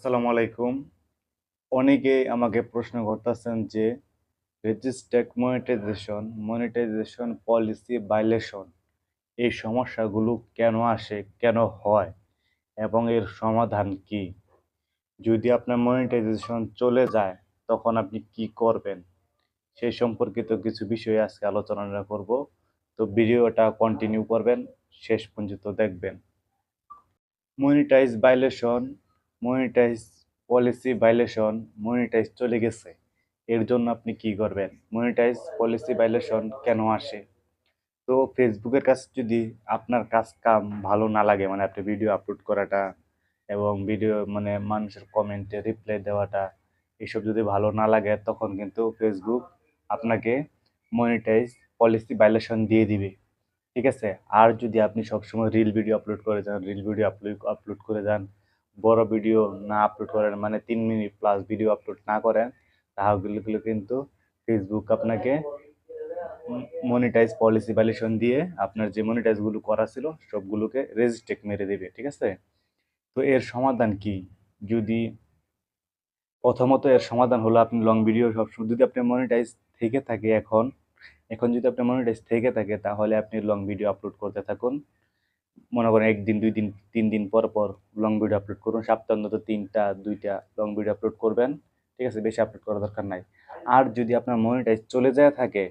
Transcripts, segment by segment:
আসসালামু আলাইকুম। অনেকেই আমাকে প্রশ্ন করতেছেন যে রেজিস্টার্ড মনিটাইজেশন পলিসি ভায়োলেশন এই সমস্যাগুলো কেন আসে, কেন হয় এবং এর সমাধান কি? যদি আপনার মনিটাইজেশন চলে যায় তখন আপনি কি করবেন? সেই সম্পর্কিত কিছু বিষয় আজকে আলোচনা করব। তো ভিডিওটা কন্টিনিউ করবেন, শেষ পর্যন্ত দেখবেন। Monetize violation, monetize policy violation, monetize চলে গেছে। এর জন্য আপনি কি করবেন? মনিটাইজ পলিসি ভায়োলেশন কেন আসে? তো ফেসবুকের কাছে যদি আপনার কাজ কাম ভালো না লাগে, মানে আপনি ভিডিও আপলোড করাটা এবং ভিডিও মানে মানুষের কমেন্টে রিপ্লাই দেওয়াটা, এসব যদি ভালো না লাগে তখন কিন্তু ফেসবুক আপনাকে মনিটাইজ পলিসি ভায়োলেশন দিয়ে দিবে। ঠিক আছে? আর যদি আপনি সবসময় রিল ভিডিও আপলোড করে যান, রিল ভিডিও আপলোড করে যান, বড় ভিডিও না আপলোড করেন, মানে 3 মিনিট প্লাস ভিডিও আপলোড না করেন, তাহলে কিন্তু ফেসবুক আপনাকে মনিটাইজ পলিসি ভ্যালিডেশন দিয়ে আপনার যে মনিটাইজগুলো করা ছিল সবগুলোকে রেজিস্ট্রিক্ট মেরে দেবে। ঠিক আছে? তো এর সমাধান কি? যদি প্রথমত এর সমাধান হলো আপনি লং ভিডিও সবসময় যদি আপনার মনিটাইজ থেকে থাকে এখন যদি আপনার মনিটাইজ থেকে থাকে তাহলে আপনি লং ভিডিও আপলোড করতে থাকুন। মনে করেন 1 দিন 2 দিন 3 দিন পর পর লং ভিডিও আপলোড করুন। সপ্তাহে অন্তত 3টা 2টা লং ভিডিও আপলোড করবেন। ঠিক আছে? বেশি আপলোড করার দরকার নাই। আর যদি আপনার মনিটাইজ চলে যায় থাকে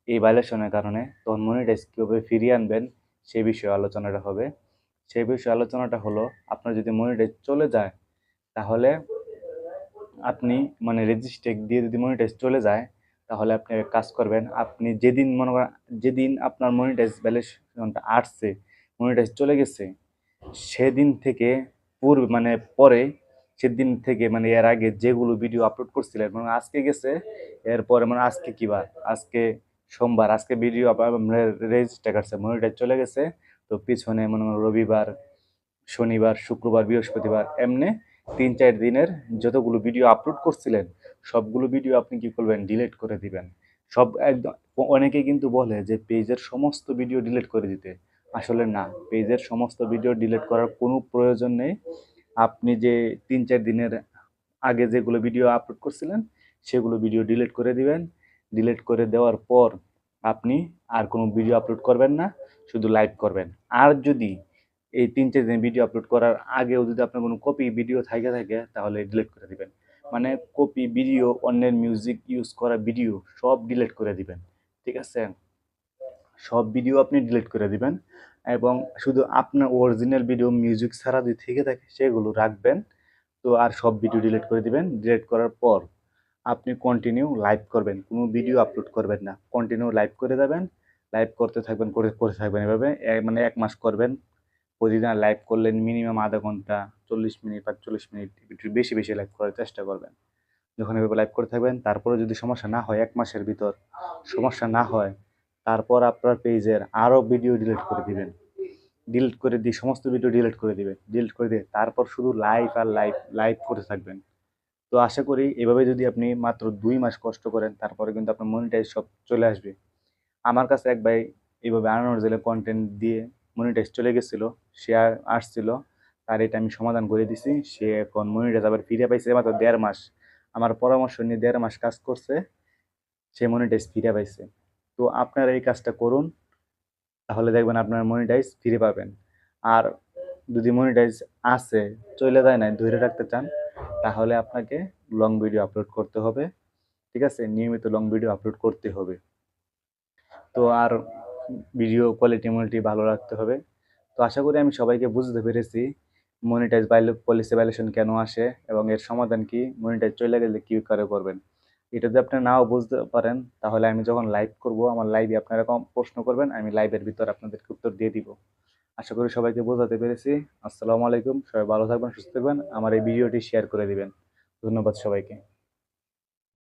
এই ভায়োলেশনের কারণে, তখন মনিটাইজ কীভাবে ফিরিয়ে আনবেন সে বিষয়ে আলোচনাটা হবে। সেই বিষয়ে আলোচনাটা হলো, আপনার যদি মনিটাইজ চলে যায় তাহলে আপনি মানে রেজিস্ট্রেক দিয়ে যদি মনিটাইজ চলে যায় তাহলে আপনি এক কাজ করবেন। আপনি যেদিন মনে করেন যেদিন আপনার মনিটাইজ ভ্যালিডেশনটা আসছে, মনিটাইজ চলে গেছে, সেদিন থেকে মানে পরে সেদিন থেকে মানে এর আগে যেগুলো ভিডিও আপলোড করছিলেন, মানে আজকে গেছে, এরপরে মানে আজকে কি বার, আজকে সোমবার, আজকে ভিডিও রেজিস্টার কাটছে, মনিটাইজ চলে গেছে। তো পিছনে মনে করেন রবিবার, শনিবার, শুক্রবার, বৃহস্পতিবার, এমনি 3-4 দিনের যতগুলো ভিডিও আপলোড করছিলেন সবগুলো ভিডিও আপনি কি করবেন? ডিলিট করে দিবেন। সব একদম। অনেকে কিন্তু বলে যে পেজের সমস্ত ভিডিও ডিলিট করে দিতে। আসলে না, পেজের সমস্ত ভিডিও ডিলিট করার কোনো প্রয়োজন নেই। আপনি যে 3-4 দিনের আগে যেগুলো ভিডিও আপলোড করছিলেন সেগুলো ভিডিও ডিলিট করে দিবেন। ডিলিট করে দেওয়ার পর আপনি আর কোনো ভিডিও আপলোড করবেন না, শুধু লাইভ করবেন। আর যদি এই 3-4 দিন ভিডিও আপলোড করার আগেও যদি আপনার কোনো কপি ভিডিও থাকে তাহলে ডিলিট করে দিবেন। মানে কপি ভিডিও, অন্যের মিউজিক ইউজ করা ভিডিও সব ডিলিট করে দিবেন। ঠিক আছে? সব ভিডিও আপনি ডিলিট করে দিবেন এবং শুধু আপনার অরিজিনাল ভিডিও মিউজিক ছাড়া যদি থেকে থাকে সেগুলো রাখবেন। তো আর সব ভিডিও ডিলিট করে দিবেন। ডিলিট করার পর আপনি কন্টিনিউ লাইভ করবেন, কোনো ভিডিও আপলোড করবেন না, কন্টিনিউ লাইভ করে যাবেন। লাইভ করতে থাকবেন, করতে থাকবেন এভাবে মানে 1 মাস করবেন। প্রতিদিন লাইভ করলেন মিনিমাম আধা ঘন্টা, 40 মিনিট বা 40 মিনিট, একটু বেশি বেশি লাইভ করার চেষ্টা করবেন। যখন এভাবে লাইভ করে থাকবেন, তারপরে যদি সমস্যা না হয়, 1 মাসের ভিতর সমস্যা না হয়, তারপর আপনার পেজের আরও ভিডিও ডিলিট করে দিবেন। ডিলিট করে দিয়ে সমস্ত ভিডিও ডিলিট করে দিবেন। ডিলিট করে দিয়ে তারপর শুধু লাইভ আর লাইভ, লাইভ করতে থাকবেন। তো আশা করি এভাবে যদি আপনি মাত্র 2 মাস কষ্ট করেন তারপরে কিন্তু আপনার মনিটাইজ সব চলে আসবে। আমার কাছে এক ভাই এইভাবে আনানোর জেলে কন্টেন্ট দিয়ে মনিটাইজ চলে গেছিল। সে আসছিল, তার এটা আমি সমাধান করে দিছি। সে এখন মনিটাইজ আবার ফিরে পাইছে মাত্র 1.5 মাস। আমার পরামর্শ নিয়ে 1.5 মাস কাজ করছে, সে মনিটাইজ ফিরে পাইছে। তো আপনারা এই কাজটা করুন, তাহলে দেখবেন আপনার মনিটাইজ ফিরে পাবেন। আর যদি মনিটাইজ আসে, চলে যায় নাই, ধরে রাখতে চান, তাহলে আপনাকে লং ভিডিও আপলোড করতে হবে। ঠিক আছে? নিয়মিত লং ভিডিও আপলোড করতে হবে। তো আর ভিডিও কোয়ালিটি ভালো রাখতে হবে। তো আশা করি আমি সবাইকে বুঝতে পেরেছি মনিটাইজ পলিসি ভায়োলেশন কেন আসে এবং এর সমাধান কি, মনিটাইজ চলে গেলে কি করে করবেন। এটা যদি আপনি নাও বুঝতে পারেন তাহলে আমি যখন লাইভ করব, আমার লাইভে আপনারা প্রশ্ন করবেন, আমি লাইভের ভিতর আপনাদেরকে উত্তর দিয়ে দিব। আশা করি সবাইকে বোঝাতে পেরেছি। আসসালামু আলাইকুম। সবাই ভালো থাকবেন, সুস্থ থাকবেন। আমার এই ভিডিওটি শেয়ার করে দিবেন। ধন্যবাদ সবাইকে।